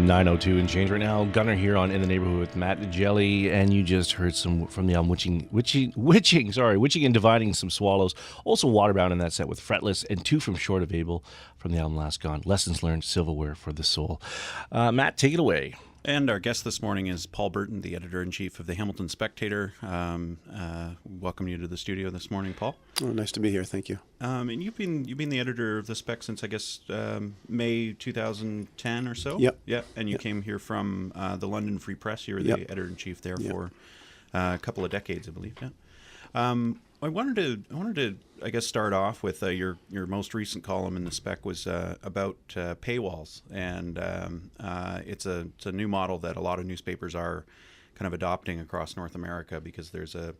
9:02 and change right now. Gunner here on In the Neighborhood with Matt Jelly, and you just heard some from the album Witching and Dividing Some Swallows. Also Waterbound in that set with Fretless, and two from Short of Able from the album Last Gone. Lessons Learned, Silverware for the Soul. Matt, take it away. And our guest this morning is Paul Berton, the editor-in-chief of the Hamilton Spectator. Welcome you to the studio this morning, Paul. Oh, nice to be here. Thank you. And you've been the editor of the Spec since, I guess, May 2010 or so. Yep. Yeah. And you came here from the London Free Press. You were the editor-in-chief there for a couple of decades, I believe. Yeah. I wanted to, I guess, start off with your most recent column in the Spec was about paywalls, and it's a new model that a lot of newspapers are kind of adopting across North America because there's a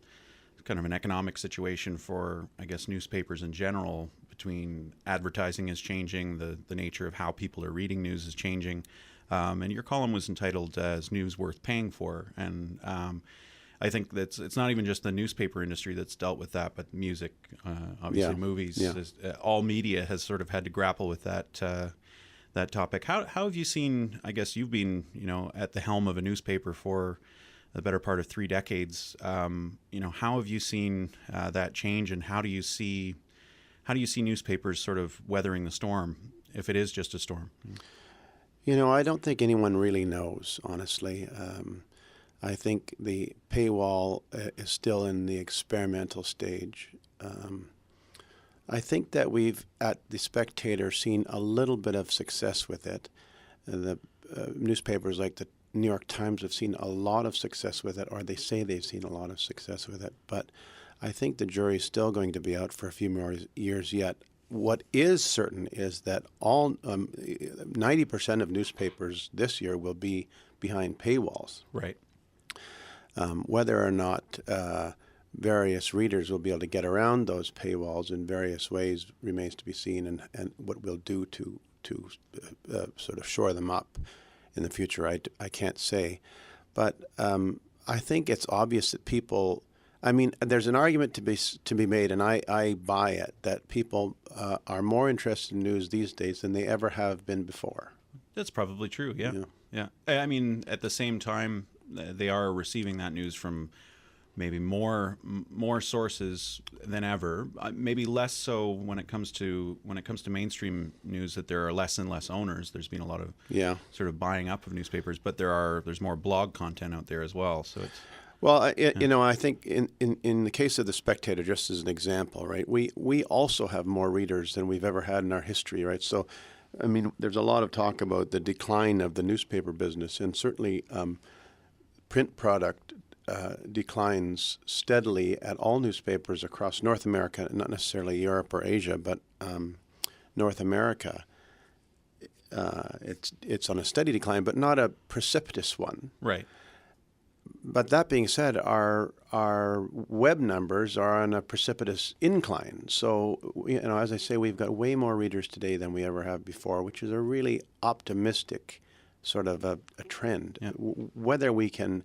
kind of an economic situation for, I guess, newspapers in general. Between advertising is changing, the nature of how people are reading news is changing, and your column was entitled "Is News Worth Paying For?" and I think that's it's not even just the newspaper industry that's dealt with that, but music, obviously movies, all media has sort of had to grapple with that topic. How have you seen? I guess you've been at the helm of a newspaper for the better part of 3 decades. How have you seen that change, and how do you see newspapers sort of weathering the storm, if it is just a storm? I don't think anyone really knows, honestly. I think the paywall is still in the experimental stage. I think that we've, at the Spectator, seen a little bit of success with it. The newspapers like the New York Times have seen a lot of success with it, or they say they've seen a lot of success with it. But I think the jury's still going to be out for a few more years yet. What is certain is that all 90% of newspapers this year will be behind paywalls. Right. Whether or not various readers will be able to get around those paywalls in various ways remains to be seen, and what we'll do to sort of shore them up in the future, I can't say. But I think it's obvious that people, there's an argument to be made, and I buy it, that people are more interested in news these days than they ever have been before. That's probably true, yeah. I mean, at the same time, they are receiving that news from maybe more sources than ever. Maybe less so when it comes to mainstream news, that there are less and less owners. There's been a lot of sort of buying up of newspapers, but there's more blog content out there as well. So it's I think in the case of the Spectator, just as an example, right? We also have more readers than we've ever had in our history, right? So, there's a lot of talk about the decline of the newspaper business, and certainly print product declines steadily at all newspapers across North America, not necessarily Europe or Asia, but North America. It's on a steady decline, but not a precipitous one. Right. But that being said, our web numbers are on a precipitous incline. So, as I say, we've got way more readers today than we ever have before, which is a really optimistic sort of a trend. Yeah. Whether we can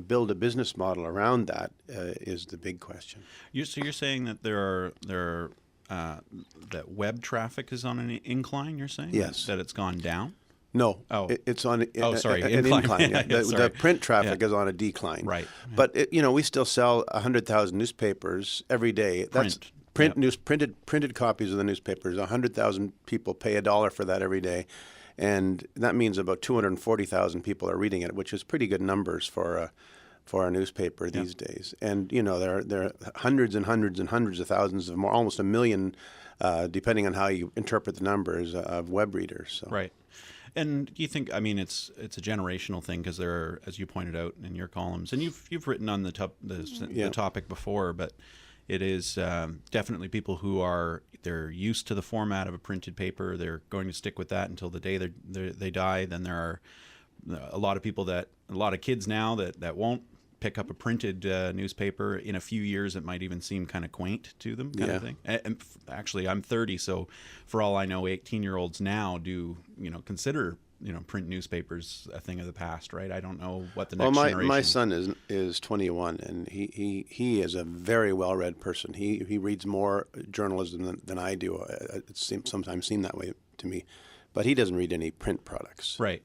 build a business model around that is the big question. So you're saying that that web traffic is on an incline, you're saying? Yes. That it's gone down? No, it's on an incline. Yeah. The print traffic is on a decline. Right. But we still sell 100,000 newspapers every day. That's printed copies of the newspapers. 100,000 people pay $1 for that every day, and that means about 240,000 people are reading it, which is pretty good numbers for a newspaper these days. And there are hundreds and hundreds and hundreds of thousands of more, almost 1 million, depending on how you interpret the numbers, of web readers. So. Right. And do you think, it's a generational thing, because there are, as you pointed out in your columns, and you've written on the topic before, but it is definitely people who they're used to the format of a printed paper. They're going to stick with that until the day they die. Then there are a lot of kids now that won't pick up a printed newspaper. In a few years, it might even seem kind of quaint to them, kind of thing. And actually, I'm 30, so for all I know, 18-year-olds now do consider print newspapers a thing of the past, right? I don't know what the next generation. My son is 21, and he is a very well-read person. He reads more journalism than I do. It sometimes seems that way to me, but he doesn't read any print products. Right.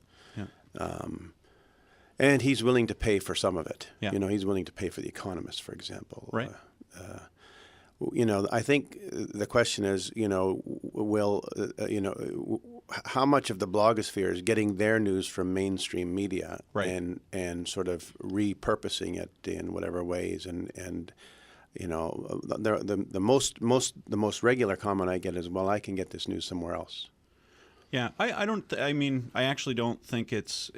And he's willing to pay for some of it. Yeah. He's willing to pay for The Economist, for example. Right. I think the question is, how much of the blogosphere is getting their news from mainstream media, right, and sort of repurposing it in whatever ways, and the most regular comment I get is, well, I can get this news somewhere else. Yeah, I actually don't think it's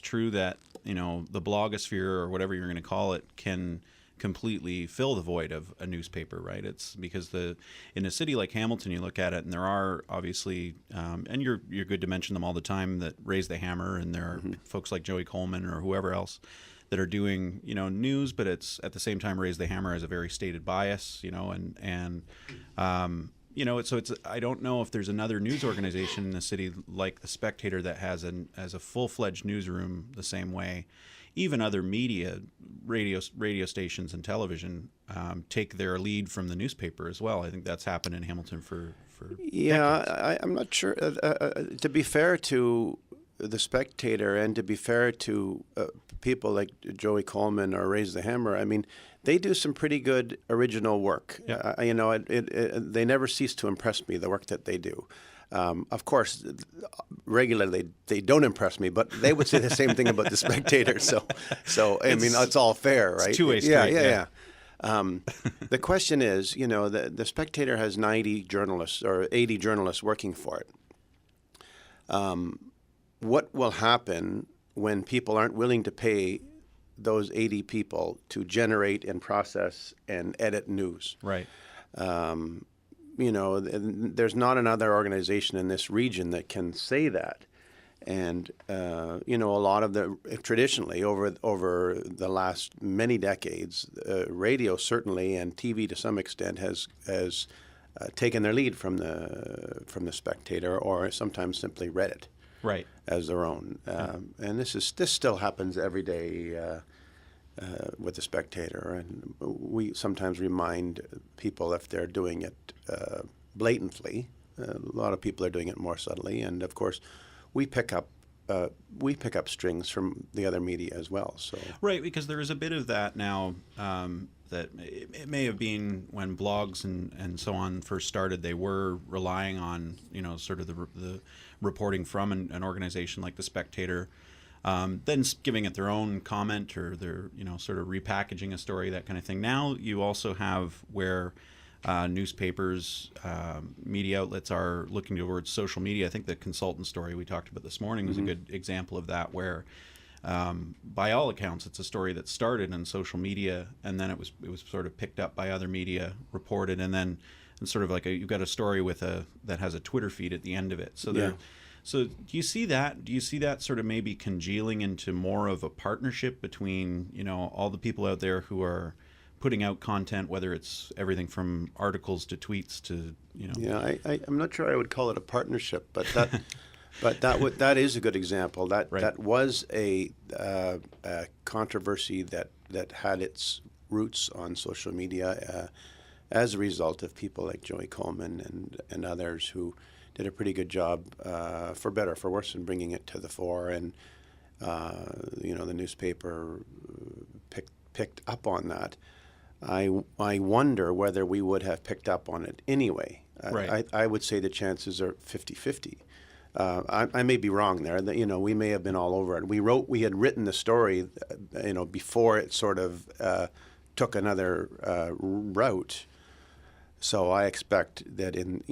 true that the blogosphere or whatever you're going to call it can completely fill the void of a newspaper, right? It's because in a city like Hamilton, you look at it, and there are obviously, and you're good to mention them all the time, that raise the hammer, and there are folks like Joey Coleman or whoever else that are doing news, but it's at the same time raise the hammer as a very stated bias, and so it's, I don't know if there's another news organization in the city like the Spectator that has a full-fledged newsroom the same way. Even other media, radio stations and television take their lead from the newspaper as well. I think that's happened in Hamilton for decades. I'm not sure. To be fair to the Spectator and to be fair to people like Joey Coleman or Raise the Hammer, I mean, they do some pretty good original work. Yeah. They never cease to impress me, the work that they do. Of course, regularly they don't impress me, but they would say the same thing about the Spectator. So I mean, it's all fair, right? It's two-way street. Yeah. The question is, the Spectator has 90 journalists or 80 journalists working for it. What will happen when people aren't willing to pay those 80 people to generate and process and edit news? Right. There's not another organization in this region that can say that. And, a lot of traditionally over the last many decades, radio certainly and TV to some extent has taken their lead from the Spectator, or sometimes simply read it as their own. And this still happens every day with the Spectator, and we sometimes remind people if they're doing it blatantly. A lot of people are doing it more subtly, and of course, we pick up strings from the other media as well. So right, because there is a bit of that now. That it may have been when blogs and so on first started, they were relying on sort of the reporting from an organization like the Spectator. Then giving it their own comment, or their sort of repackaging a story, that kind of thing. Now you also have where newspapers, media outlets are looking towards social media. I think the consultant story we talked about this morning was a good example of that, where by all accounts it's a story that started in social media, and then it was sort of picked up by other media, reported, and then sort of like you've got a story that has a Twitter feed at the end of it. So yeah. So do you see that? Do you see that sort of maybe congealing into more of a partnership between all the people out there who are putting out content, whether it's everything from articles to tweets to Yeah, I'm not sure I would call it a partnership, but that is a good example. That was a controversy that had its roots on social media as a result of people like Joey Coleman and others who did a pretty good job, for better or for worse, in bringing it to the fore, and the newspaper picked up on that. I wonder whether we would have picked up on it anyway. Right. I would say the chances are 50-50. I may be wrong there. That we may have been all over it. We had written the story, before it sort of took another route. So I expect that in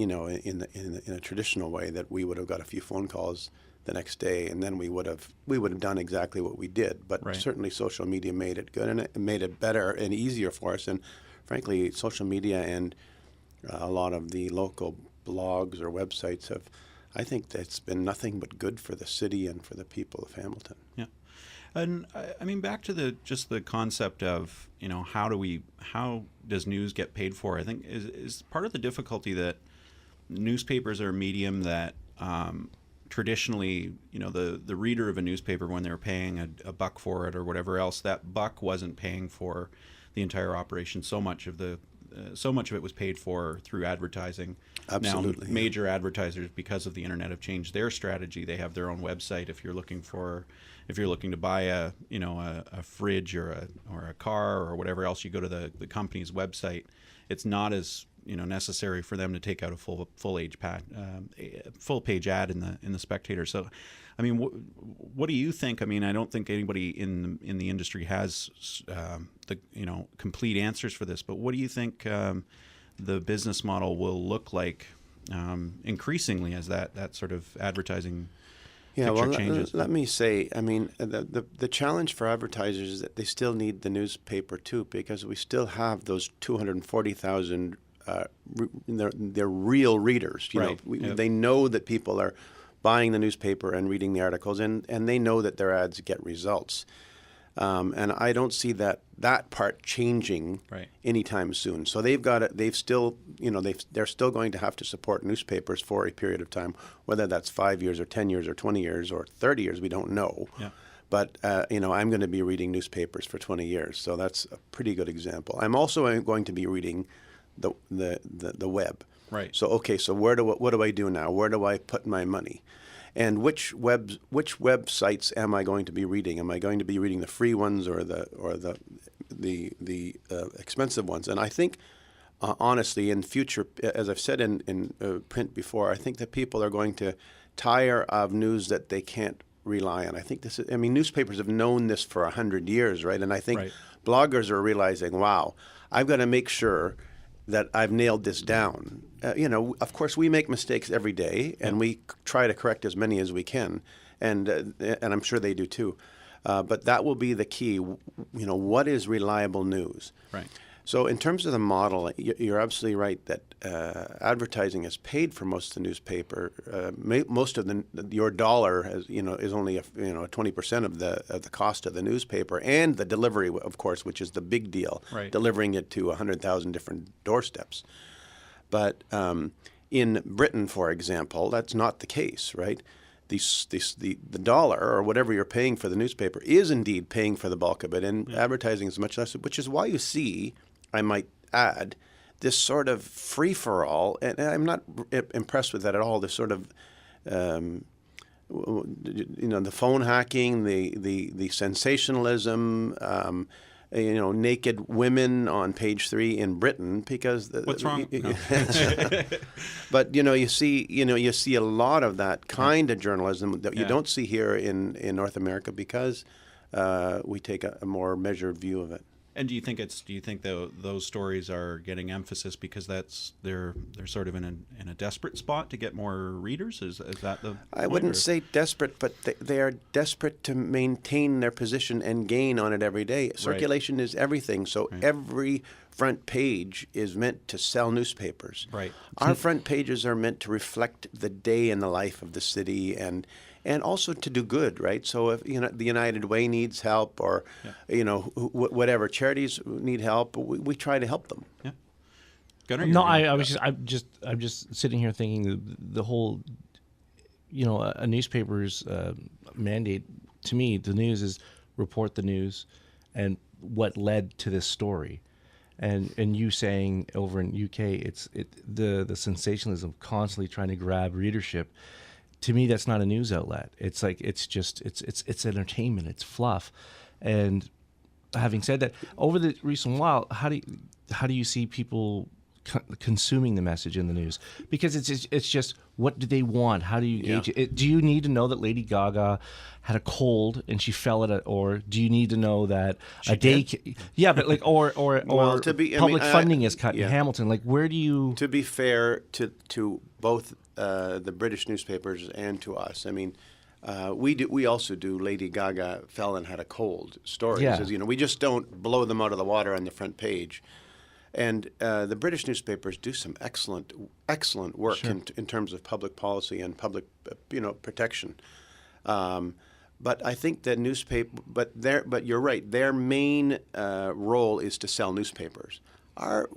a traditional way that we would have got a few phone calls the next day, and then we would have done exactly what we did. But certainly social media made it good, and it made it better and easier for us. And frankly, social media and a lot of the local blogs or websites I think that's been nothing but good for the city and for the people of Hamilton. Yeah. And I mean, back to the concept of how does news get paid for? I think is part of the difficulty that newspapers are a medium that traditionally, the reader of a newspaper, when they're paying a buck for it or whatever else, that buck wasn't paying for the entire operation. So much of the so much of it was paid for through advertising. Absolutely. Now, major advertisers, because of the internet, have changed their strategy. They have their own website. If you're looking to buy a fridge or a car or whatever else, you go to the company's website. It's not as necessary for them to take out a full page ad in the Spectator. So, I mean, what do you think? I mean, I don't think anybody in the industry has the complete answers for this. But what do you think the business model will look like increasingly as that sort of advertising picture changes? Let me say, I mean, the challenge for advertisers is that they still need the newspaper too, because we still have those 240,000. They're real readers. They know that people are buying the newspaper and reading the articles, and they know that their ads get results. And I don't see that part changing anytime soon. So they've got it. They've still, they're still going to have to support newspapers for a period of time, whether that's 5 years or 10 years or 20 years or 30 years. We don't know. Yeah. But I'm going to be reading newspapers for 20 years, so that's a pretty good example. I'm also going to be reading the web. Right. So so what do I do now? Where do I put my money? And which websites am I going to be reading? Am I going to be reading the free ones or the expensive ones? And I think honestly, in future, as I've said in print before, I think that people are going to tire of news that they can't rely on. I think newspapers have known this for 100 years, right? And I think bloggers are realizing, wow, I've got to make sure that I've nailed this down. Of course, we make mistakes every day, and we try to correct as many as we can, and I'm sure they do too. But that will be the key. What is reliable news? Right. So in terms of the model, you're absolutely right that advertising is paid for most of the newspaper. Most of your dollar is only 20% of the cost of the newspaper, and the delivery, of course, which is the big deal, delivering it to 100,000 different doorsteps. But in Britain, for example, that's not the case, right? The dollar or whatever you're paying for the newspaper is indeed paying for the bulk of it, and advertising is much less, which is why you see, I might add, this sort of free-for-all, and I'm not impressed with that at all, this sort of, the phone hacking, the sensationalism, naked women on page 3 in Britain, because what's wrong? No. But you see a lot of that kind of journalism that you don't see here in North America, because we take a more measured view of it. And do you think those stories are getting emphasis because they're sort of in a desperate spot to get more readers? Is that the point? I wouldn't say desperate, but they are desperate to maintain their position and gain on it every day. Circulation is everything, so every front page is meant to sell newspapers. Right. Our front pages are meant to reflect the day in the life of the city and also to do good, right? So if the United Way needs help, or whatever charities need help, we try to help them. Yeah. Gunnar, I'm just sitting here thinking the whole, a newspaper's mandate. To me, the news is report the news, and what led to this story. And you saying over in UK, it's the sensationalism constantly trying to grab readership. To me, that's not a news outlet. It's like it's entertainment. It's fluff. And having said that, over the recent while, how do you see people consuming the message in the news? Because it's just, what do they want? How do you gauge it? Do you need to know that Lady Gaga had a cold and she fell or do you need to know that but like or public funding is cut in Hamilton? Like, where do you? To be fair to both the British newspapers and to us, I mean, we also do Lady Gaga fell and had a cold stories. Yeah. We just don't blow them out of the water on the front page. And the British newspapers do some excellent work in terms of public policy and public protection. But I think that but you're right. Their main role is to sell newspapers. Our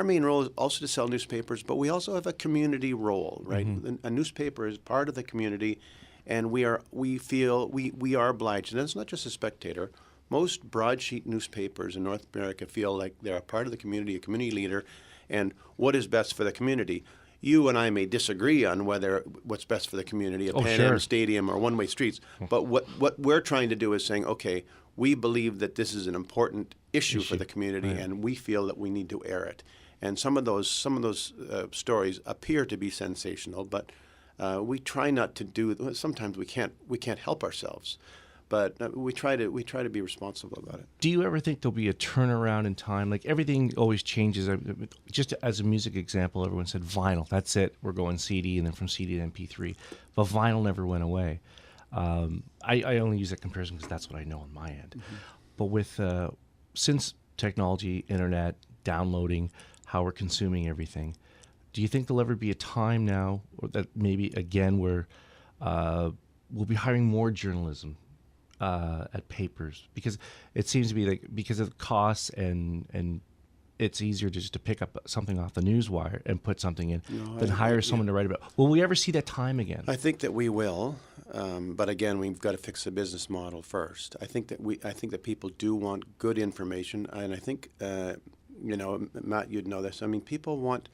main role is also to sell newspapers, but we also have a community role, right? Mm-hmm. A newspaper is part of the community, and we feel we are obliged. And it's not just a Spectator, Most broadsheet newspapers in North America feel like they're a part of the community, a community leader, and what is best for the community. You and I may disagree on what's best for the community, a Pan Am Stadium or one-way streets, but what we're trying to do is saying, okay, we believe that this is an important issue for the community, and we feel that we need to air it. And some of those stories appear to be sensational, but we try not to do. Sometimes we can't help ourselves, but we try to be responsible about it. Do you ever think there'll be a turnaround in time? Like everything always changes. Just as a music example, everyone said vinyl. That's it. We're going CD, and then from CD to MP3. But vinyl never went away. I only use that comparison because that's what I know on my end. Mm-hmm. But with since technology, internet, downloading, how we're consuming everything, do you think there'll ever be a time now that maybe again where we'll be hiring more journalism at papers, because it seems to be like because of the costs and it's easier just to pick up something off the newswire and put something in than hire someone to write about. Will we ever see that time again? I think that we will, but again, we've got to fix the business model first. I think that people do want good information, and I think Matt, you'd know this. I mean, people want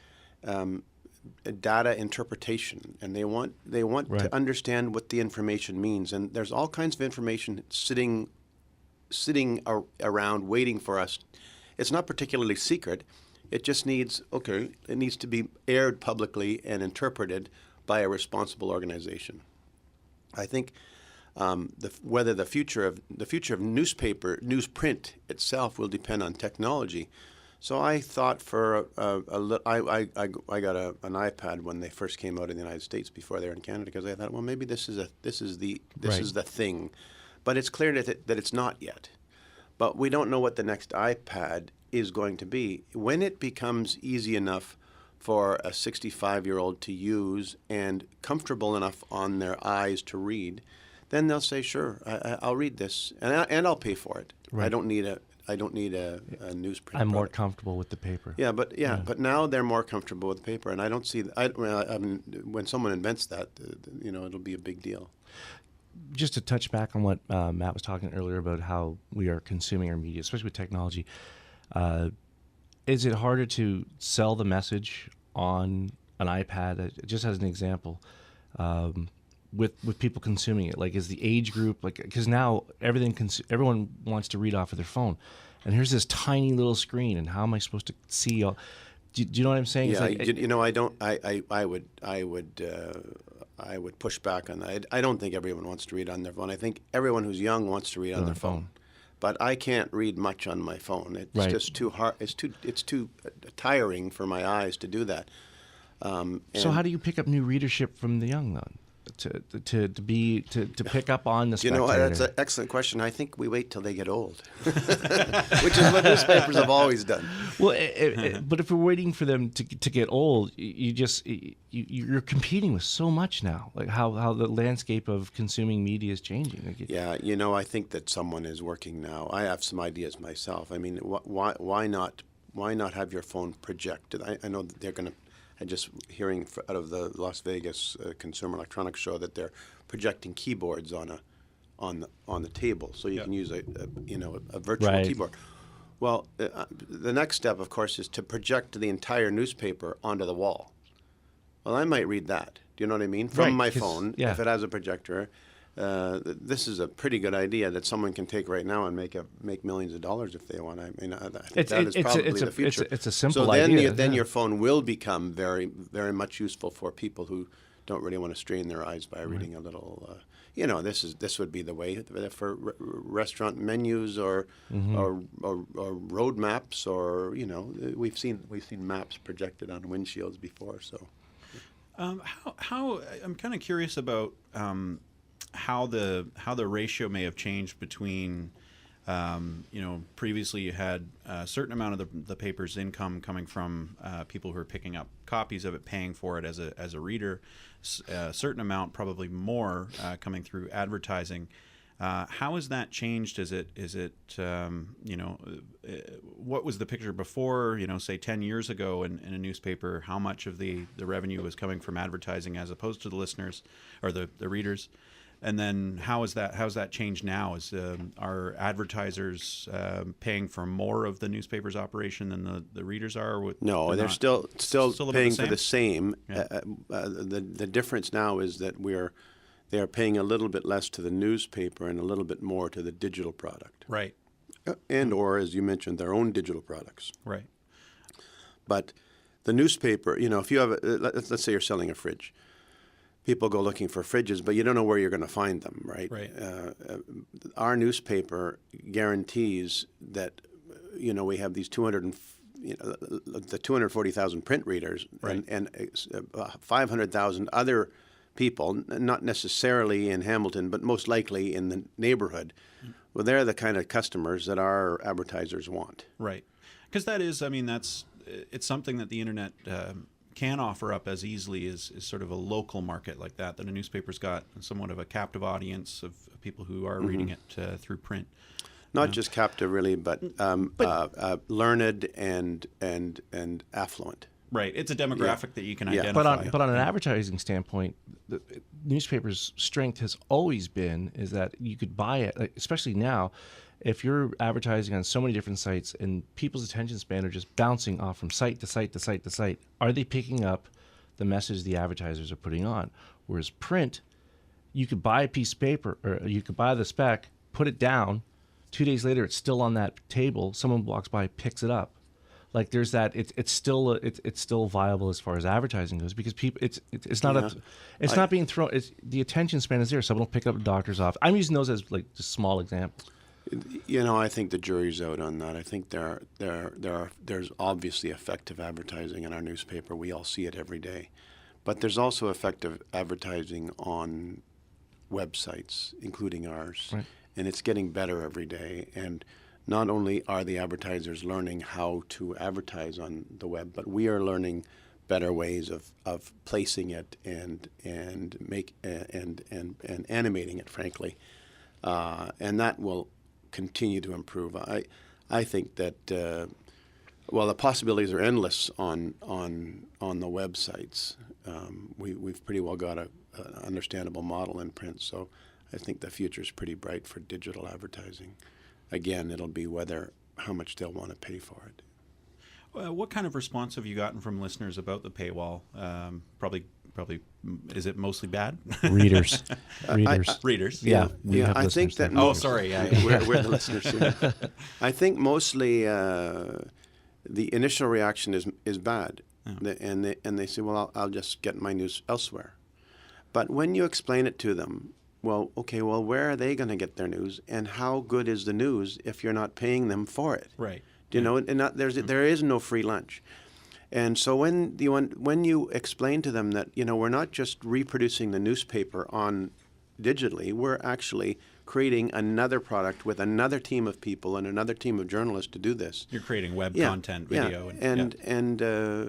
data interpretation, and they want to understand what the information means. And there's all kinds of information sitting around waiting for us. It's not particularly secret. It just needs to be aired publicly and interpreted by a responsible organization. I think whether the future of newsprint itself will depend on technology. So I thought for I got an iPad when they first came out in the United States before they were in Canada, because I thought, well, maybe this is the thing, but it's clear that it's not yet. But we don't know what the next iPad is going to be. When it becomes easy enough for a 65-year-old to use and comfortable enough on their eyes to read, then they'll say, sure, I'll read this, and I'll pay for it. Right. I don't need a newsprint. I'm more comfortable with the paper. But now they're more comfortable with paper, and I don't see. I mean, when someone invents that, it'll be a big deal. Just to touch back on what Matt was talking earlier about how we are consuming our media, especially with technology, is it harder to sell the message on an iPad? Just as an example, with people consuming it, like is the age group because now everyone wants to read off of their phone, and here's this tiny little screen, and how am I supposed to see all? Do you know what I'm saying? Yeah, I don't. I would push back on that. I don't think everyone wants to read on their phone. I think everyone who's young wants to read on their phone. But I can't read much on my phone. It's just too hard. It's too tiring for my eyes to do that. So how do you pick up new readership from the young then? To pick up on the Spectator? That's an excellent question. I think we wait till they get old, which is what newspapers have always done. Well, but if we're waiting for them to get old, you're competing with so much now. Like how the landscape of consuming media is changing. I think that someone is working now. I have some ideas myself. I mean, why not have your phone projected? I know that they're going to. I'm just hearing out of the Las Vegas Consumer Electronics Show that they're projecting keyboards on the table, so you can use a virtual keyboard. Well, the next step, of course, is to project the entire newspaper onto the wall. Well, I might read that. Do you know what I mean? From my phone, if it has a projector. This is a pretty good idea that someone can take right now and make millions of dollars if they want. I mean, that is probably the future. It's a simple idea. Then your phone will become very, very much useful for people who don't really want to strain their eyes by reading a little. This would be the way for restaurant menus or road maps, or we've seen maps projected on windshields before. So, how I'm kind of curious about. How the ratio may have changed between, previously you had a certain amount of the paper's income coming from people who are picking up copies of it, paying for it as a reader, a certain amount, probably more, coming through advertising. How has that changed? Is it what was the picture before, say 10 years ago in a newspaper? How much of the revenue was coming from advertising as opposed to the listeners or the readers? And then how's that changed now? Are advertisers paying for more of the newspaper's operation than the readers are? No, they're still paying for the same. Yeah. The difference now is that they are paying a little bit less to the newspaper and a little bit more to the digital product. Right. And or, as you mentioned, their own digital products. Right. But the newspaper, if you have, let's say you're selling a fridge. People go looking for fridges, but you don't know where you're going to find them, right? Right. Our newspaper guarantees that, we have these 240,000 print readers, right. and 500,000 other people, not necessarily in Hamilton, but most likely in the neighborhood. Well, they're the kind of customers that our advertisers want. Right. Because it's something that the internet can offer up as easily as sort of a local market like that a newspaper's got somewhat of a captive audience of people who are reading it through print. Not just captive, really, but learned and affluent. Right. It's a demographic that you can identify. But on an advertising standpoint, the newspaper's strength has always been is that you could buy it, especially now, if you're advertising on so many different sites and people's attention span are just bouncing off from site to site to site to site, are they picking up the message the advertisers are putting on? Whereas print, you could buy a piece of paper or you could buy the spec, put it down, 2 days later it's still on that table, someone walks by, picks it up. Like there's that, it's still viable as far as advertising goes because people, it's not not being thrown. The attention span is there. Someone will pick up a doctor's office. I'm using those as like just small examples. I think the jury's out on that. I think there's obviously effective advertising in our newspaper. We all see it every day, but there's also effective advertising on websites, including ours, right. And it's getting better every day. And not only are the advertisers learning how to advertise on the web, but we are learning better ways of placing it and animating it, frankly, and that will continue to improve. I think that the possibilities are endless on the websites. We've pretty well got an understandable model in print, so I think the future is pretty bright for digital advertising. Again, it'll be how much they'll want to pay for it. What kind of response have you gotten from listeners about the paywall? Probably, is it mostly bad? Readers. Readers. Yeah. I think that. Oh, sorry. Yeah. We're the listeners. Yeah. I think mostly the initial reaction is bad, and they say, "Well, I'll just get my news elsewhere." But when you explain it to them, where are they going to get their news, and how good is the news if you're not paying them for it? Right. There is no free lunch. And so when you explain to them that we're not just reproducing the newspaper on digitally, we're actually creating another product with another team of people and another team of journalists to do this. You're creating web content, video,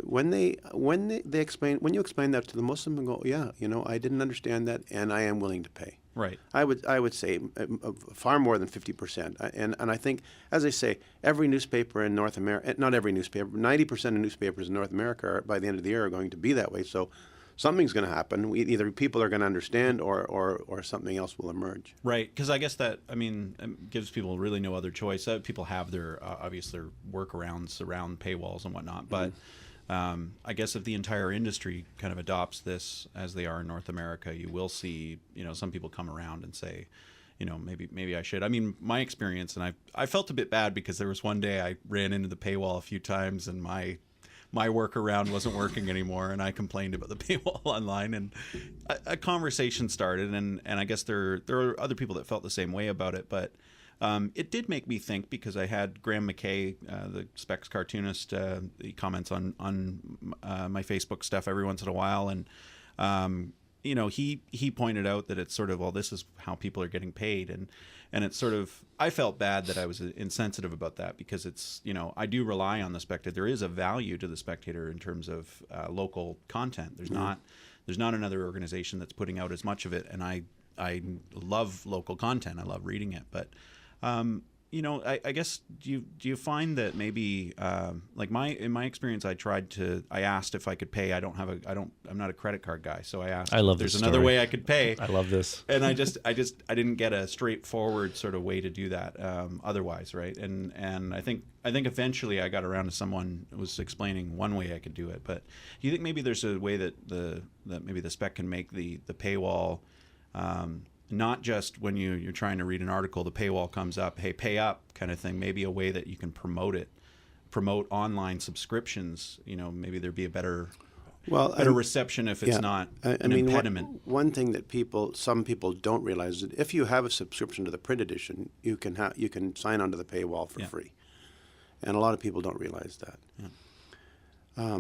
when you explain that to them, most of them go, I didn't understand that, and I am willing to pay. Right. I would say far more than 50%. And I think, as I say, every newspaper in North America, not every newspaper, 90% of newspapers in North America by the end of the year are going to be that way. So something's going to happen. Either people are going to understand or something else will emerge. Right. Because I guess that, gives people really no other choice. People have their, obviously, their workarounds around paywalls and whatnot. But I guess if the entire industry kind of adopts this as they are in North America, you will see, some people come around and say, maybe I should. My experience, and I felt a bit bad because there was one day I ran into the paywall a few times and my workaround wasn't working anymore, and I complained about the paywall online, and a conversation started, and I guess there are other people that felt the same way about it, but it did make me think, because I had Graham McKay, the Specs cartoonist, he comments on my Facebook stuff every once in a while, and he pointed out that it's sort of, this is how people are getting paid, and it's sort of, I felt bad that I was insensitive about that, because it's, I do rely on the Spectator. There is a value to the Spectator in terms of local content. There's not another organization that's putting out as much of it, and I love local content. I love reading it, but I guess do you find that maybe like in my experience, I asked if I could pay. I'm not a credit card guy, so I asked. I love if there's this another story. way I could pay. I love this. And I didn't get a straightforward sort of way to do that. Otherwise, right? And I think eventually I got around to someone who was explaining one way I could do it. But do you think maybe there's a way that maybe the spec can make the paywall not just when you're trying to read an article, the paywall comes up, hey, pay up kind of thing, maybe a way that you can promote online subscriptions, maybe there'd be a better reception if it's not an impediment. One thing that some people don't realize is that if you have a subscription to the print edition, you can sign onto the paywall for free. And a lot of people don't realize that. Yeah.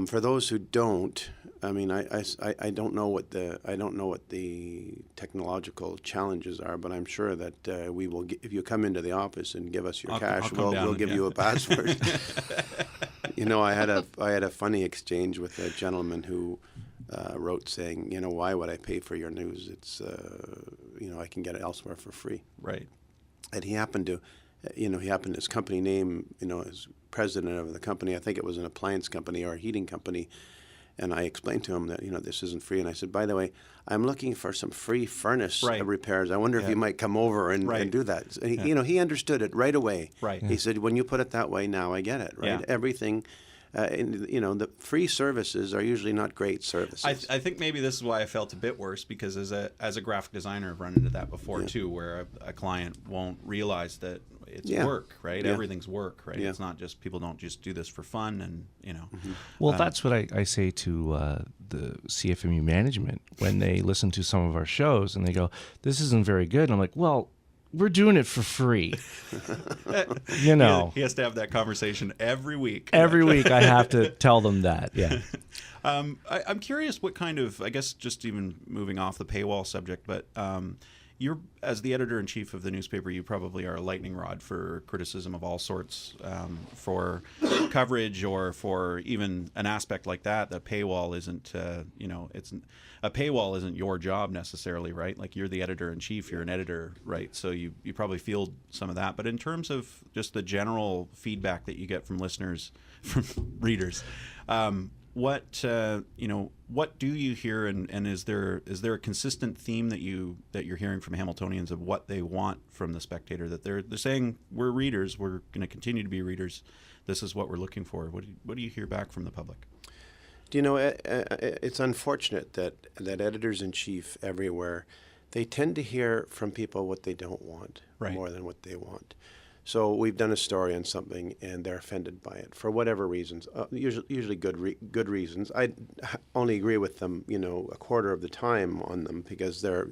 For those who don't, I mean, I don't know what the technological challenges are, but I'm sure that we will. If you come into the office and give us your cash, we'll give you a password. I had a funny exchange with a gentleman who wrote saying, why would I pay for your news? It's I can get it elsewhere for free. Right. And he happened to, his company name, as president of the company, I think it was an appliance company or a heating company, and I explained to him that this isn't free, and I said, by the way, I'm looking for some free furnace repairs. I wonder if you might come over and do that. So he understood it right away. Right. He said, when you put it that way, now I get it. Right. Yeah. Everything. The free services are usually not great services. I think maybe this is why I felt a bit worse, because as a graphic designer, I've run into that before too, where a client won't realize that it's work, right? Yeah. Everything's work, right? Yeah. It's not just, people don't just do this for fun, and Mm-hmm. Well, that's what I say to the CFMU management when they listen to some of our shows and they go, "This isn't very good." And I'm like, "Well, we're doing it for free." He has to have that conversation every week. Every week I have to tell them that. Yeah. I'm curious what kind of, I guess just even moving off the paywall subject, but you're, as the editor-in-chief of the newspaper, you probably are a lightning rod for criticism of all sorts, for coverage or for even an aspect like that. The paywall isn't, a paywall isn't your job necessarily, right? Like, you're the editor-in-chief, you're an editor, right? So you probably field some of that. But in terms of just the general feedback that you get from listeners, from readers, what do you hear, and is there a consistent theme that you're hearing from Hamiltonians of what they want from the Spectator? That they're saying, we're readers, we're going to continue to be readers, this is what we're looking for. What do you hear back from the public? It's unfortunate that editors-in-chief everywhere, they tend to hear from people what they don't want more than what they want. So we've done a story on something, and they're offended by it for whatever reasons. Usually good reasons. I only agree with them, a quarter of the time on them, because they're,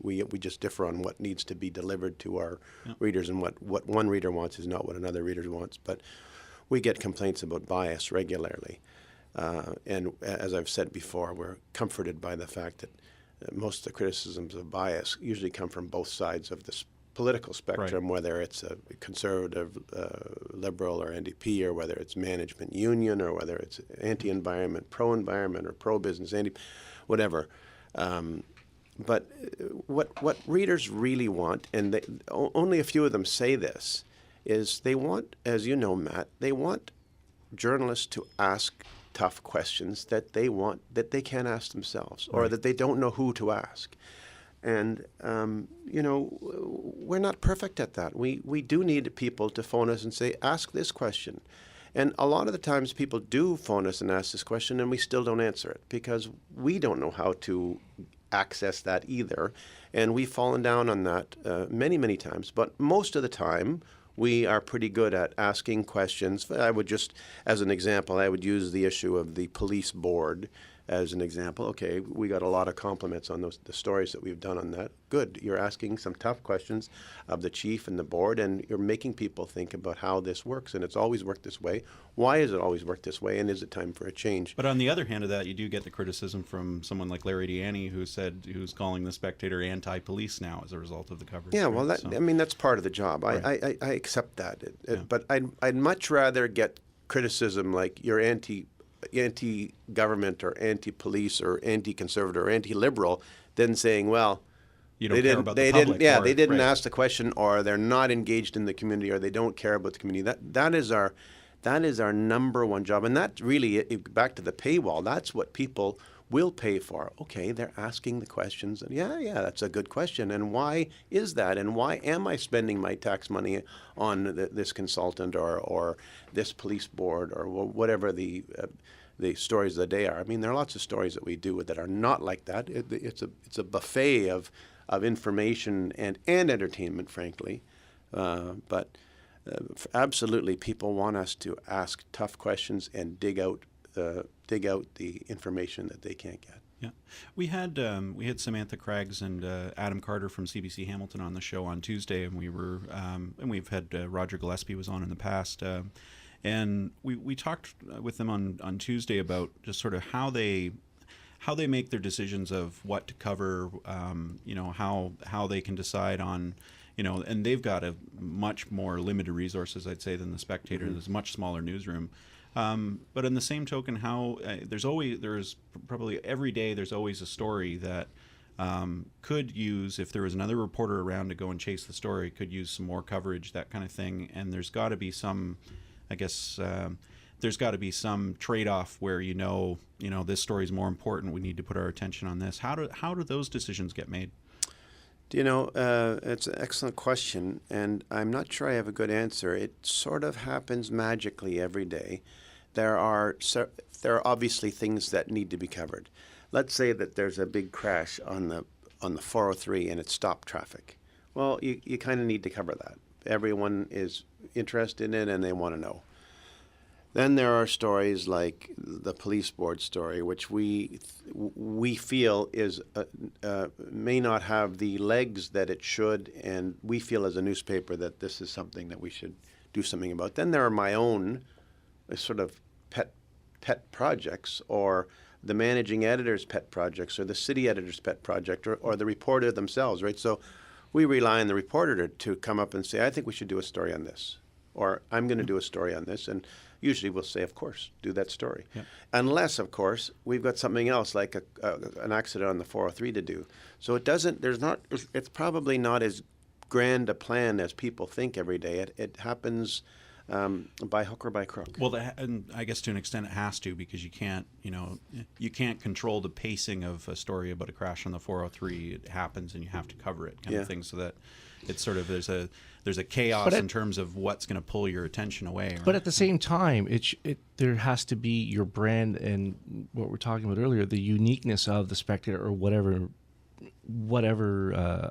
we just differ on what needs to be delivered to our readers, and what one reader wants is not what another reader wants. But we get complaints about bias regularly, and as I've said before, we're comforted by the fact that most of the criticisms of bias usually come from both sides of this political spectrum, whether it's a conservative, liberal, or NDP, or whether it's management union, or whether it's anti-environment, pro-environment, or pro-business, whatever. But what readers really want, and only a few of them say this, is they want, as you know, Matt, they want journalists to ask tough questions that they can't ask themselves, or that they don't know who to ask. And, we're not perfect at that. We do need people to phone us and say, ask this question. And a lot of the times people do phone us and ask this question, and we still don't answer it because we don't know how to access that either. And we've fallen down on that many, many times. But most of the time, we are pretty good at asking questions. I would just, as an example, I would use the issue of the police board as an example. Okay, we got a lot of compliments on the stories that we've done on that. Good. You're asking some tough questions of the chief and the board, and you're making people think about how this works. And it's always worked this way. Why has it always worked this way? And is it time for a change? But on the other hand of that, you do get the criticism from someone like Larry Deaney, who's calling the Spectator anti-police now as a result of the coverage. Yeah, well, that's part of the job. Right. I accept that. But I'd much rather get criticism like you're anti-government or anti-police or anti-conservative or anti-liberal than saying, well, You don't They care didn't. about They the public. didn't. Yeah, or- they didn't right. ask the question, or they're not engaged in the community, or they don't care about the community. That is our number one job, and that really, back to the paywall. That's what people will pay for. Okay, they're asking the questions, and yeah, that's a good question. And why is that? And why am I spending my tax money on this consultant or this police board or whatever the stories of the day are? I mean, there are lots of stories that we do that are not like that. It's a buffet of information and entertainment, frankly. But absolutely, people want us to ask tough questions and dig out the information that they can't get. Yeah, we had Samantha Craggs and Adam Carter from CBC Hamilton on the show on Tuesday, and we've had Roger Gillespie was on in the past, and we talked with them on Tuesday about just sort of how they make their decisions of what to cover, how they can decide on, and they've got a much more limited resources, I'd say, than the Spectator. There's a much smaller newsroom. But in the same token, there's probably every day there's always a story that could use, if there was another reporter around to go and chase the story, could use some more coverage, that kind of thing. And there's got to be some, I guess, there's got to be some trade-off where this story is more important. We need to put our attention on this. How do those decisions get made? It's an excellent question, and I'm not sure I have a good answer. It sort of happens magically every day. There are obviously things that need to be covered. Let's say that there's a big crash on the 403 and it stopped traffic. Well, you kind of need to cover that. Everyone is interested in it and they want to know. Then there are stories like the police board story, which we feel is may not have the legs that it should, and we feel as a newspaper that this is something that we should do something about. Then there are my own sort of pet projects, or the managing editor's pet projects, or the city editor's pet project, or the reporter themselves, right? So we rely on the reporter to come up and say, I think we should do a story on this, or I'm going to do a story on this, and usually we'll say, of course, do that story. Yep. Unless, of course, we've got something else like an accident on the 403 to do. So it's probably not as grand a plan as people think every day. It happens by hook or by crook. Well, and I guess to an extent it has to, because you can't control the pacing of a story about a crash on the 403. It happens and you have to cover it, kind of thing, so that it's sort of there's a chaos in terms of what's going to pull your attention away. Right? But at the same time, there has to be your brand and what we're talking about earlier, the uniqueness of the Spectator or whatever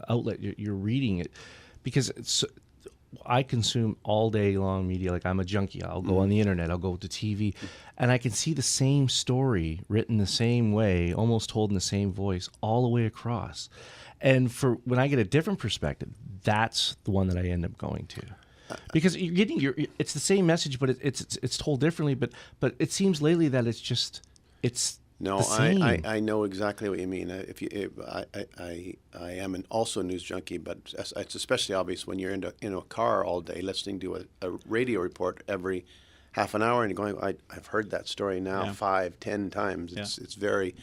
outlet you're reading it, because I consume all day long media. Like, I'm a junkie. I'll go on the internet. I'll go to TV, and I can see the same story written the same way, almost told in the same voice all the way across. And when I get a different perspective, that's the one that I end up going to, because you're getting it's the same message, but it's told differently. But it seems lately that it's no, the same. I know exactly what you mean. I am also a news junkie, but it's especially obvious when you're in a car all day listening to a radio report every half an hour and you're going, I've heard that story now 5-10 times. It's very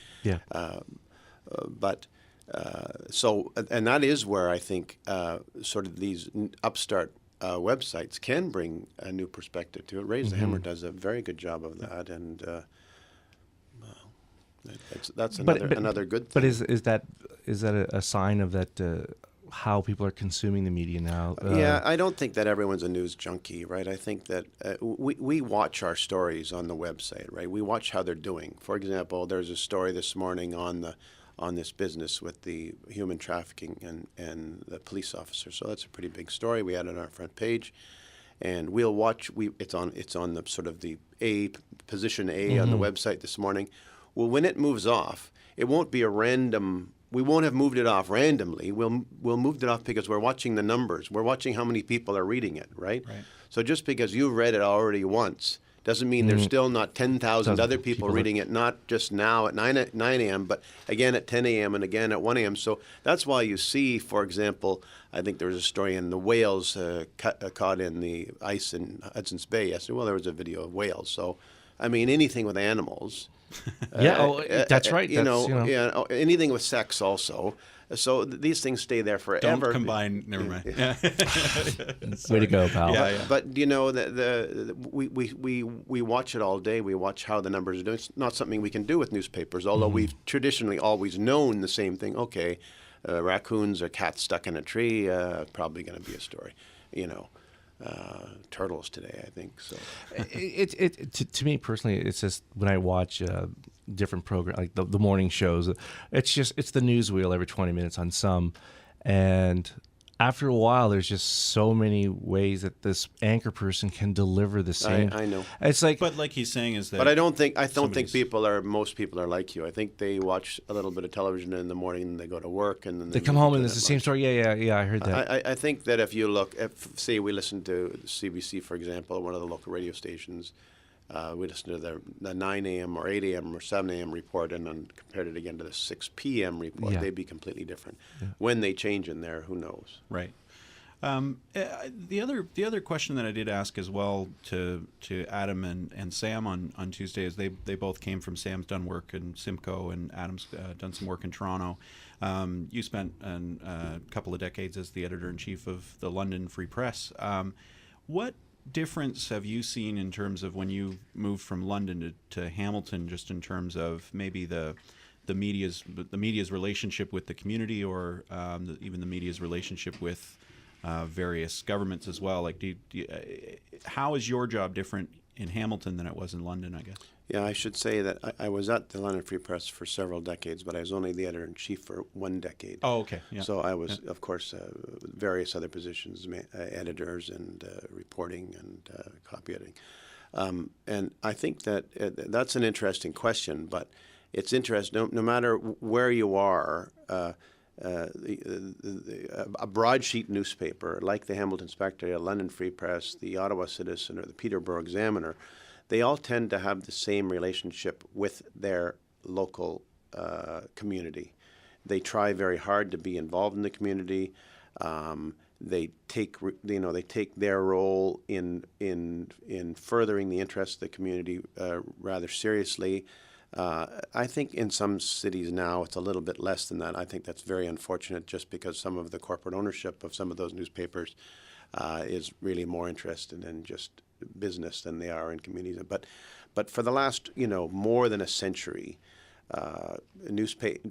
so, and that is where I think sort of these upstart websites can bring a new perspective to it. Raise the Hammer does a very good job of that, and that's another good thing. But is that a sign of that how people are consuming the media now? Yeah, I don't think that everyone's a news junkie, right? I think that we watch our stories on the website, right? We watch how they're doing. For example, there's a story this morning on this business with the human trafficking and the police officer. So that's a pretty big story. We had it on our front page, and we'll watch. It's on the sort of the position A on the website this morning. Well, when it moves off, it won't be a random. We won't have moved it off randomly. We'll move it off because we're watching the numbers. We're watching how many people are reading it, right? So just because you've read it already once doesn't mean there's still not 10,000 other people reading it, not just now at 9 a.m., but again at 10 a.m. and again at 1 a.m. So that's why you see, for example, I think there was a story in the whales caught in the ice in Hudson's Bay yesterday. Well, there was a video of whales. So I mean, anything with animals. That's right. Anything with sex also. So these things stay there forever. Don't combine. Never mind. Yeah. Way to go, pal. Yeah. But we watch it all day. We watch how the numbers are doing. It's not something we can do with newspapers, although we've traditionally always known the same thing. Okay, raccoons or cats stuck in a tree, probably going to be a story. Turtles today, I think. So to me personally, it's just when I watch different programs like the morning shows, it's the news wheel every 20 minutes on some, and after a while, there's just so many ways that this anchor person can deliver the same. I know. It's like, but like he's saying is that. But I don't think most people are like you. I think they watch a little bit of television in the morning, and they go to work, and then they come home and it's the same story. Yeah. I heard that. I think that if you look, say we listen to CBC, for example, one of the local radio stations. We listened to the 9 a.m. or 8 a.m. or 7 a.m. report and then compared it again to the 6 p.m. report. Yeah. They'd be completely different. Yeah. When they change in there, who knows? Right. The other question that I did ask as well to Adam and Sam on Tuesday is they both came from Sam's done work in Simcoe and Adam's done some work in Toronto. You spent a couple of decades as the editor-in-chief of the London Free Press. What difference have you seen in terms of when you moved from London to Hamilton, just in terms of maybe the media's relationship with the community, or even the media's relationship with various governments as well? Like, how is your job different in Hamilton than it was in London, I guess? Yeah, I should say that I was at the London Free Press for several decades, but I was only the editor-in-chief for 1 decade. Oh, okay. Yeah. So I was, of course, various other positions, editors and reporting and copy editing. And I think that that's an interesting question, but it's interesting. No matter where you are, a broadsheet newspaper like the Hamilton Spectator, the London Free Press, the Ottawa Citizen, or the Peterborough Examiner, they all tend to have the same relationship with their local community. They try very hard to be involved in the community. They take their role in furthering the interests of the community rather seriously. I think in some cities now it's a little bit less than that. I think that's very unfortunate, just because some of the corporate ownership of some of those newspapers is really more interested in just business than they are in communities. But for the last more than a century,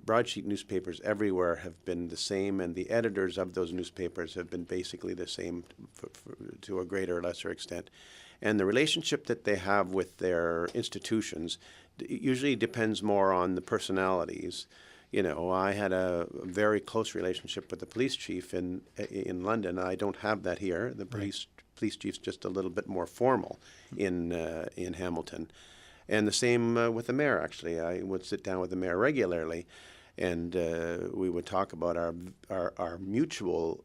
broadsheet newspapers everywhere have been the same, and the editors of those newspapers have been basically the same to a greater or lesser extent. And the relationship that they have with their institutions usually depends more on the personalities. I had a very close relationship with the police chief in London. I don't have that here. The police chief's just a little bit more formal in Hamilton. And the same with the mayor, actually. I would sit down with the mayor regularly, and we would talk about our mutual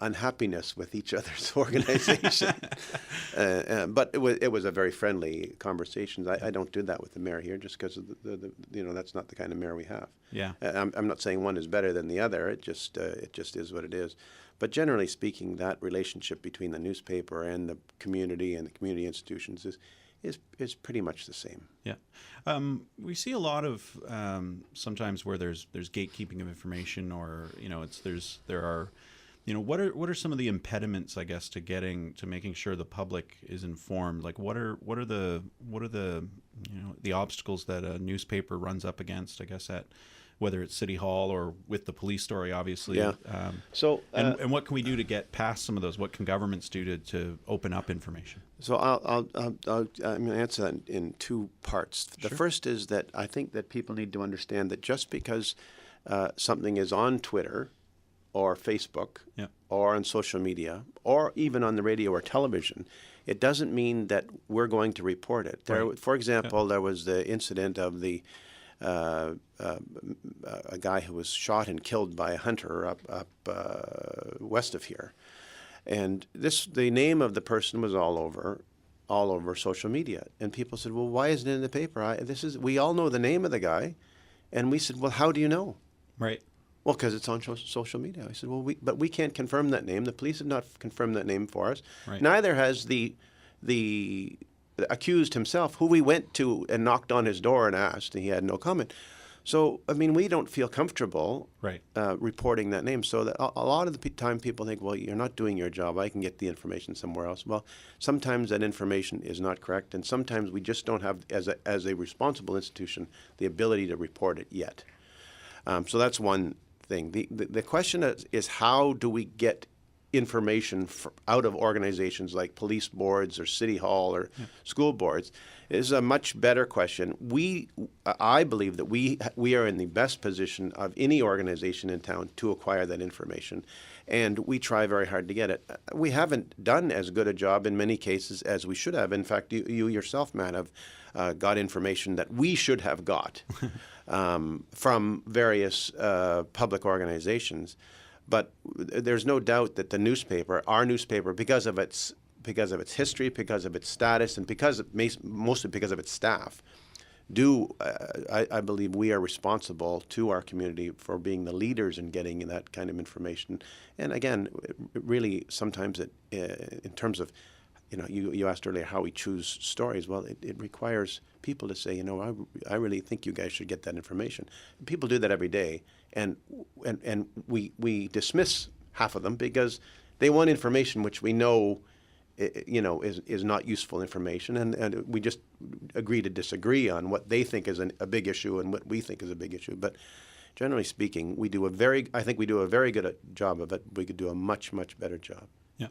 unhappiness with each other's organization. But it was a very friendly conversation. I don't do that with the mayor here, just because of that's not the kind of mayor we have. Yeah. I'm not saying one is better than the other. It just is what it is. But generally speaking, that relationship between the newspaper and the community and the community institutions is pretty much the same. Yeah. We see a lot of sometimes where there's gatekeeping of information, or there are what are some of the impediments, I guess, to making sure the public is informed? Like what are the the obstacles that a newspaper runs up against, I guess, at whether it's City Hall or with the police story, obviously. Yeah. And what can we do to get past some of those? What can governments do to open up information? So I'm going to answer that in 2 parts. Sure. The first is that I think that people need to understand that just because something is on Twitter or Facebook or on social media or even on the radio or television, it doesn't mean that we're going to report it. For example, there was the incident of a guy who was shot and killed by a hunter up west of here, and the name of the person was all over social media, and people said, "Well, why isn't it in the paper?" We all know the name of the guy, and we said, "Well, how do you know?" Right. Well, because it's on social media. I said, "Well, but we can't confirm that name. The police have not confirmed that name for us. Right. Neither has the the accused himself, who we went to and knocked on his door and asked, and he had no comment. So, I mean, we don't feel comfortable Right. reporting that name. So that a lot of the time people think, well, you're not doing your job. I can get the information somewhere else. Well, sometimes that information is not correct, and sometimes we just don't have, as a responsible institution, the ability to report it yet. So that's one thing. The question is how do we get information out of organizations like police boards or city hall or school boards is a much better question. I believe that we are in the best position of any organization in town to acquire that information, and we try very hard to get it. We haven't done as good a job in many cases as we should have. In fact, you yourself, Matt, have got information that we should have got from various public organizations. But there's no doubt that our newspaper, because of its history, because of its status, and mostly because of its staff, I believe we are responsible to our community for being the leaders in getting that kind of information. And again, really, sometimes in terms of, you asked earlier how we choose stories. Well, it requires people to say, I really think you guys should get that information. People do that every day, and we dismiss half of them because they want information which we know, is not useful information, and we just agree to disagree on what they think is a big issue and what we think is a big issue. But generally speaking, I think we do a very good job of it. We could do a much, much better job. Yeah.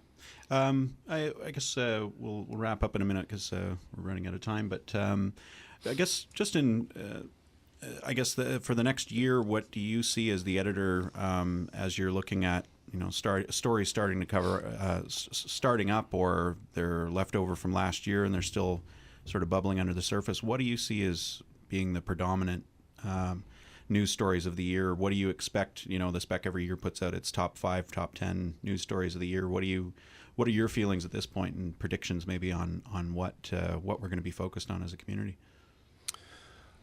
I guess we'll wrap up in a minute because we're running out of time. But I guess just for the next year, what do you see as the editor as you're looking at stories starting to cover starting up, or they're left over from last year and they're still sort of bubbling under the surface? What do you see as being the predominant news stories of the year? What do you expect? The Spec every year puts out its top 5, top 10 news stories of the year. What are your feelings at this point and predictions maybe on what we're going to be focused on as a community?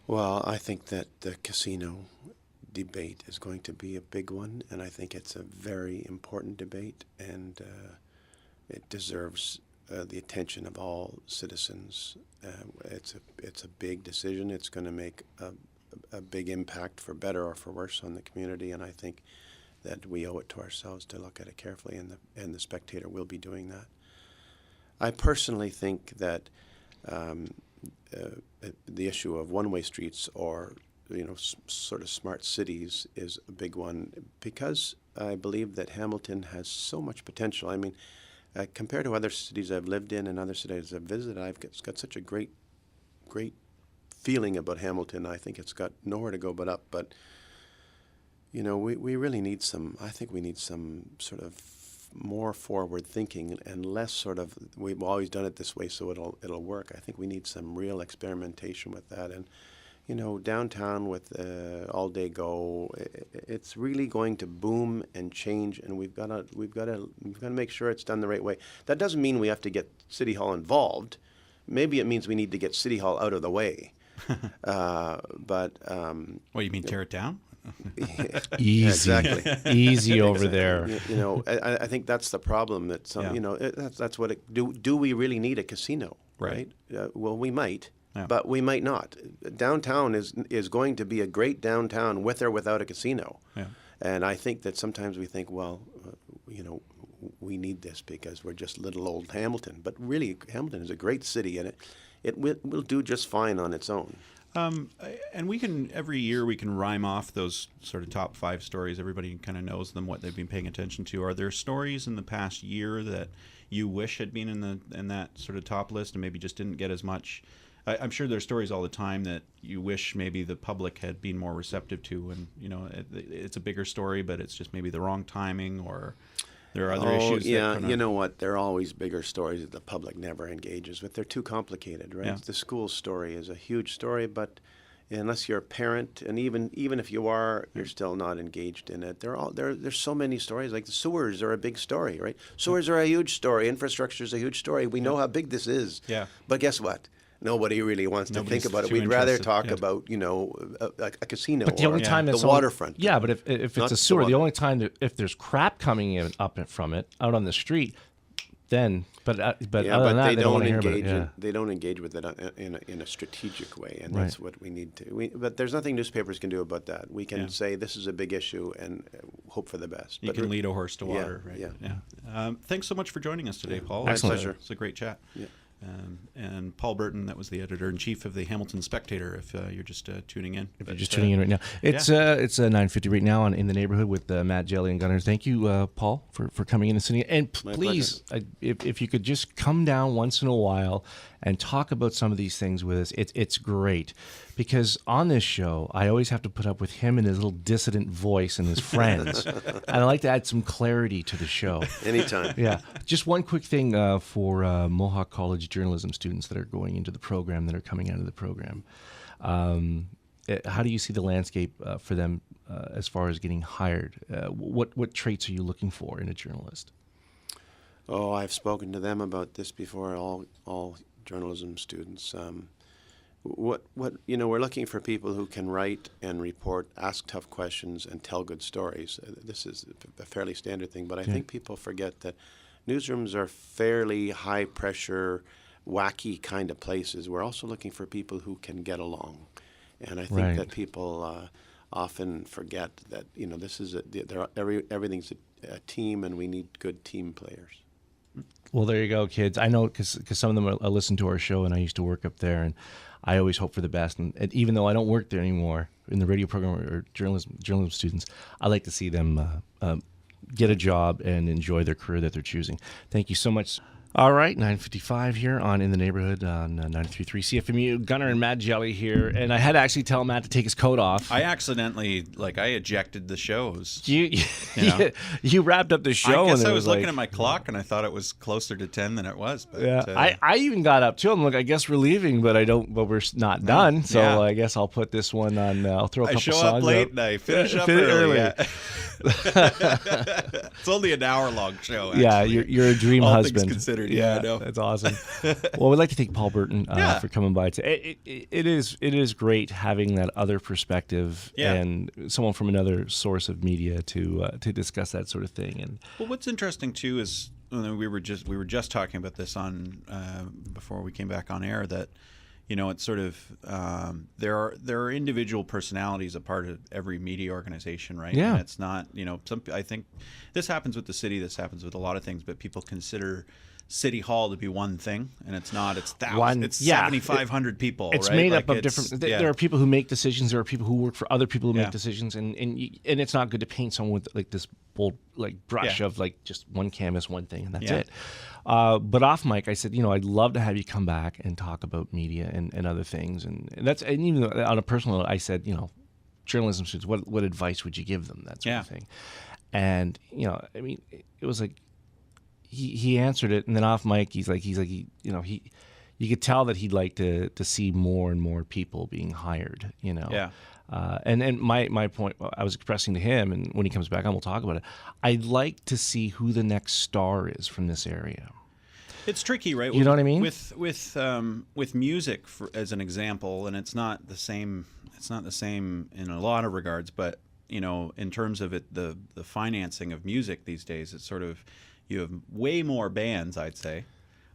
Well, I think that the casino debate is going to be a big one, and I think it's a very important debate, and it deserves the attention of all citizens. It's a big decision. It's going to make a big impact, for better or for worse, on the community, and I think that we owe it to ourselves to look at it carefully, and the Spectator will be doing that. I personally think that the issue of one-way streets or sort of smart cities is a big one, because I believe that Hamilton has so much potential. I mean, compared to other cities I've lived in and other cities I've visited, I've got such a great feeling about Hamilton. I think it's got nowhere to go but up. But we really need I think we need some sort of more forward thinking and less sort of, we've always done it this way so it'll work. I think we need some real experimentation with that. And downtown with All Day Go, it's really going to boom and change, and we've got to make sure it's done the right way. That doesn't mean we have to get City Hall involved. Maybe it means we need to get City Hall out of the way. But what, you mean tear it down? Easy, exactly. Easy over there. I think that's the problem. That that's what it. Do we really need a casino? Right. Well, we might. Yeah. But we might not. Downtown is going to be a great downtown with or without a casino. Yeah. And I think that sometimes we think, well, we need this because we're just little old Hamilton. But really, Hamilton is a great city, and it will do just fine on its own. And every year we can rhyme off those sort of top 5 stories. Everybody kind of knows them, what they've been paying attention to. Are there stories in the past year that you wish had been in that sort of top list and maybe just didn't get as much? I'm sure there's stories all the time that you wish maybe the public had been more receptive to, and it's a bigger story, but it's just maybe the wrong timing, or there are other issues. Yeah, you know what? There are always bigger stories that the public never engages with. They're too complicated, right? Yeah. The school story is a huge story, but unless you're a parent, and even if you are, you're still not engaged in it. There's so many stories. Like the sewers are a big story, right? Sewers are a huge story. Infrastructure is a huge story. We know how big this is. Yeah. But guess what? Nobody really wants to think about it. We'd rather talk about, a casino, but the only time the waterfront. Yeah, but if it's a sewer, the only time if there's crap coming in up from it out on the street, then. But other than that, they they don't don't want to hear about engage. it. Yeah. They don't engage with it in a strategic way, and Right. that's what we need to. But there's nothing newspapers can do about that. We can say this is a big issue and hope for the best. You can lead a horse to water, right? Yeah. Thanks so much for joining us today, Paul. Excellent. Pleasure. It's a great chat. Yeah. And Paul Berton, that was the editor-in-chief of the Hamilton Spectator, if you're just tuning in. If you're just tuning in right now. It's 9:50 right now on In the Neighborhood with Matt, Jelly, and Gunnar. Thank you, Paul, for coming in and sitting. And please, if you could just come down once in a while and talk about some of these things with us, it's great. Because on this show, I always have to put up with him and his little dissident voice and his friends. And I like to add some clarity to the show. Anytime. Yeah. Just one quick thing for Mohawk College journalism students that are going into the program, that are coming out of the program. How do you see the landscape for them as far as getting hired? What traits are you looking for in a journalist? Oh, I've spoken to them about this before. All journalism students. We're looking for people who can write and report, ask tough questions, and tell good stories. This is a fairly standard thing, but I think people forget that newsrooms are fairly high pressure, wacky kind of places. We're also looking for people who can get along, and I think that people often forget that this is everything's a team, and we need good team players. Well, there you go, kids. I know because some of them listen to our show, and I used to work up there, and I always hope for the best. And even though I don't work there anymore in the radio program or journalism students, I like to see them get a job and enjoy their career that they're choosing. Thank you so much. All right, 9:55 here on In the Neighborhood on 93.3 CFMU. Gunnar and Matt Jelly here, and I had to actually tell Matt to take his coat off. I accidentally, I ejected the shows. You wrapped up the show. I guess and I was looking at my clock, and I thought it was closer to 10 than it was. But, I even got up too. I'm like, I guess we're leaving, but we're not done. So I guess I'll put this one on. I'll throw a couple songs. I show up late and I finish up early. Yeah. It's only an hour-long show. Actually. Yeah, you're a dream All husband. Things considered. Yeah, I know. That's awesome. Well, we'd like to thank Paul Burton for coming by today. It is great having that other perspective and someone from another source of media to discuss that sort of thing. And well, what's interesting too is we were just talking about this on before we came back on air that it's sort of there are individual personalities a part of every media organization, right? Yeah. And it's not I think this happens with the city. This happens with a lot of things, but people consider City Hall to be one thing, and it's not. It's thousands. It's 7,500 people. It's right? made up of different. There are people who make decisions. There are people who work for other people who make decisions, and it's not good to paint someone with like this bold brush of just one canvas, one thing, and that's it. But off mic, I said, I'd love to have you come back and talk about media and other things, and even on a personal note, I said, journalism students, what advice would you give them? That sort of thing, and it was like. He answered it, and then off mic, you could tell that he'd like to see more and more people being hired, And my point I was expressing to him, and when he comes back on, we'll talk about it. I'd like to see who the next star is from this area. It's tricky, right? You know what I mean? With music, as an example, and it's not the same. It's not the same in a lot of regards, but in terms of it, the financing of music these days, it's sort of. You have way more bands, I'd say,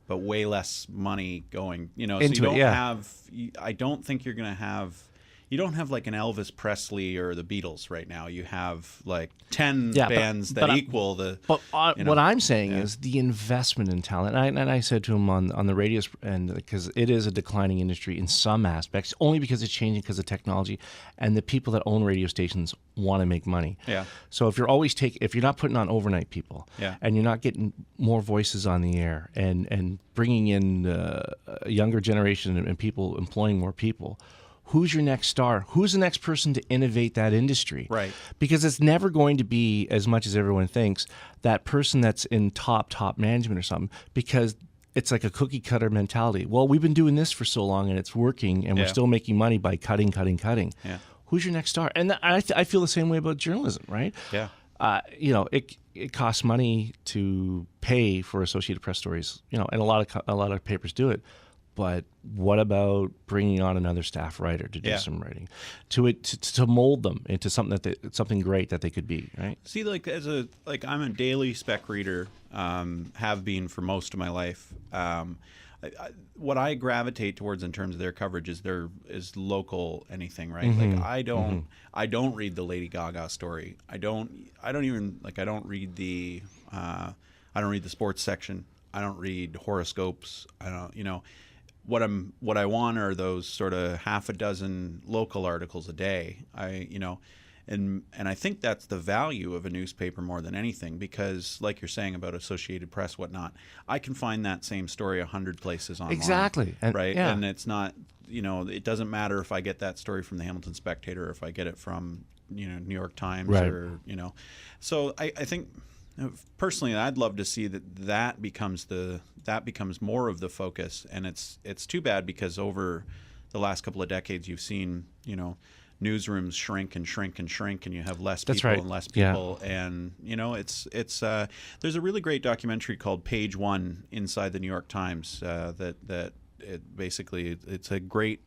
but way less money going. So you don't have. I don't think you're going to have. You don't have like an Elvis Presley or the Beatles right now. You have like 10 bands that equal the. But what I'm saying is the investment in talent. And I said to him on the radio, and because it is a declining industry in some aspects, only because it's changing because of technology, and the people that own radio stations want to make money. Yeah. So if you're not putting on overnight people, and you're not getting more voices on the air, and bringing in a younger generation and people employing more people. Who's your next star? Who's the next person to innovate that industry? Right. Because it's never going to be, as much as everyone thinks, that person that's in top management or something, because it's like a cookie cutter mentality. Well, we've been doing this for so long and it's working and we're still making money by cutting. Yeah. Who's your next star? And I feel the same way about journalism, right? Yeah. It costs money to pay for Associated Press stories, and a lot of papers do it. But what about bringing on another staff writer to do some writing, to mold them into something great that they could be, right? See, like I'm a daily spec reader, have been for most of my life. What I gravitate towards in terms of their coverage is local anything, right? Like I don't read the Lady Gaga story. I don't read the sports section. I don't read horoscopes. I don't, what I want are those sort of half a dozen local articles a day. And I think that's the value of a newspaper more than anything, because like you're saying about Associated Press, whatnot, I can find that same story 100 places online. Exactly. Right. Yeah. And it's not, it doesn't matter if I get that story from the Hamilton Spectator or if I get it from, New York Times, right, or, so I think personally, I'd love to see that becomes more of the focus. And it's too bad, because over the last couple of decades, you've seen, newsrooms shrink and shrink and shrink, and you have less people and less people. Yeah. And it's there's a really great documentary called Page One Inside the New York Times that it's a great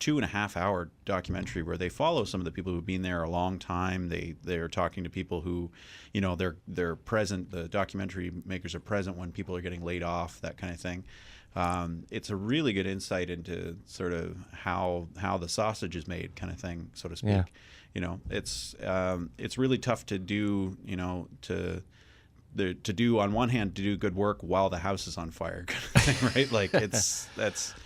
2.5-hour documentary where they follow some of the people who've been there a long time. They're talking to people who, they're present. The documentary makers are present when people are getting laid off, that kind of thing. It's a really good insight into sort of how the sausage is made, kind of thing, so to speak. Yeah. It's really tough to do, to do on one hand, to do good work while the house is on fire, right? Like that's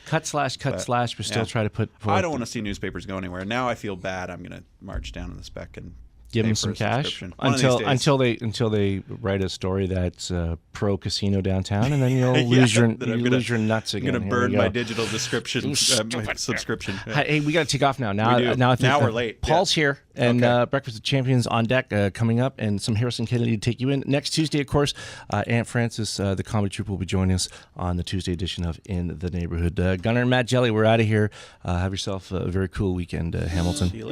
cut slash, but still try to put. I don't want to see newspapers go anywhere. Now I feel bad. I'm going to march down in the Spec and give them some cash until they write a story that's pro casino downtown, and then you'll lose your nuts again. I'm going to burn my digital subscription. Hey, we got to take off now. Now I think now we're late. Paul's here, and Breakfast of Champions on deck coming up, and some Harrison Kennedy to take you in next Tuesday. Of course, Aunt Frances, the comedy troupe, will be joining us on the Tuesday edition of In the Neighborhood. Gunnar and Matt Jelly, we're out of here. Have yourself a very cool weekend, Hamilton.